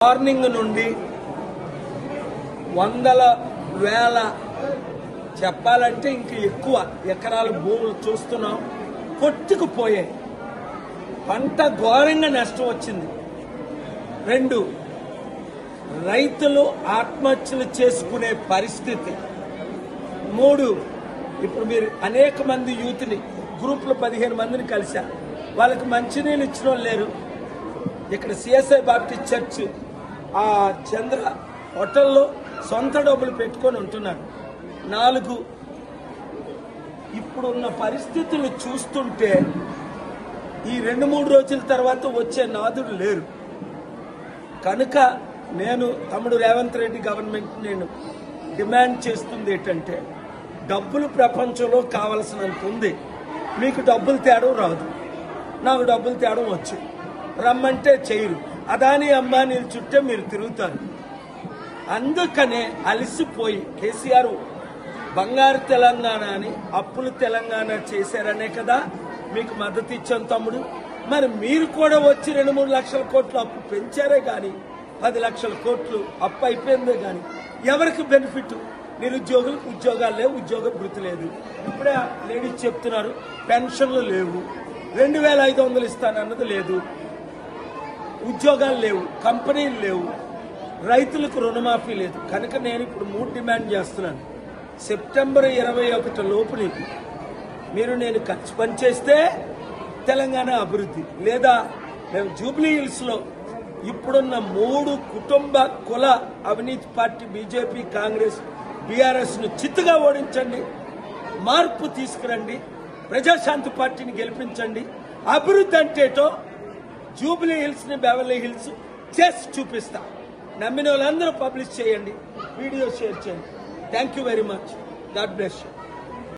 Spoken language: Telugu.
మార్నింగ్ నుండి వందల వేల చెప్పాలంటే ఇంక ఎక్కువ ఎకరాల భూములు చూస్తున్నాం, కొట్టుకుపోయాయి. పంట ఘోరంగా నష్టం వచ్చింది. 2, రైతులు ఆత్మహత్యలు చేసుకునే పరిస్థితి. 3, ఇప్పుడు మీరు అనేక మంది యూత్ని గ్రూపులు 15 మందిని కలిశారు. వాళ్ళకి మంచినీళ్ళు ఇచ్చిన వాళ్ళు లేరు. ఇక్కడ సిఎస్ఐ బాప్టిస్ట్ చర్చ్ ఆ చంద్ర హోటల్లో సొంత డబ్బులు పెట్టుకొని ఉంటున్నారు. 4, ఇప్పుడున్న పరిస్థితులు చూస్తుంటే ఈ 2-3 రోజుల తర్వాత వచ్చే నాదుడు లేరు. కనుక నేను తమ్ముడు రేవంత్ రెడ్డి గవర్నమెంట్ నేను డిమాండ్ చేస్తుంది ఏంటంటే, డబ్బులు ప్రపంచంలో కావలసినంత ఉంది. మీకు డబ్బులు తేడం రాదు, నాకు డబ్బులు తేడం వచ్చు. రమ్మంటే చేయరు. అదాని అంబానీల చుట్టే మీరు తిరుగుతారు. అందుకనే అలసిపోయి కేసీఆర్ బంగారు తెలంగాణ అని అప్పులు తెలంగాణ చేశారనే కదా మీకు మద్దతు ఇచ్చాను తమ్ముడు. మరి మీరు కూడా వచ్చి 2-3 లక్షల కోట్లు అప్పు పెంచారే కానీ 10 లక్షల కోట్లు అప్పు అయిపోయిందే కానీ ఎవరికి బెనిఫిట్? నిరుద్యోగులకు ఉద్యోగాలు లేవు, ఉద్యోగ భృతి లేదు. ఇప్పుడే లేడీస్ చెప్తున్నారు పెన్షన్లు లేవు, 2500 ఇస్తానన్నది లేదు, ఉద్యోగాలు లేవు, కంపెనీలు లేవు, రైతులకు రుణమాఫీ లేదు. కనుక నేను ఇప్పుడు 3 డిమాండ్ చేస్తున్నాను. సెప్టెంబర్ 21 లోపుని మీరు నేను ఖర్చు పనిచేస్తే తెలంగాణ అభివృద్ధి, లేదా మేము జూబ్లీ హిల్స్లో ఇప్పుడున్న 3 కుటుంబ కుల అవినీతి పార్టీ బీజేపీ, కాంగ్రెస్, బీఆర్ఎస్ను చిత్తుగా ఓడించండి, మార్పు తీసుకురండి, ప్రజాశాంతి పార్టీని గెలిపించండి. అభివృద్ధి అంటేటో జూబ్లీ హిల్స్ని బెవర్లీ హిల్స్ చేసి చూపిస్తా. నమ్మిన వాళ్ళందరూ పబ్లిష్ చేయండి, వీడియో షేర్ చేయండి. Thank you very much. God bless you.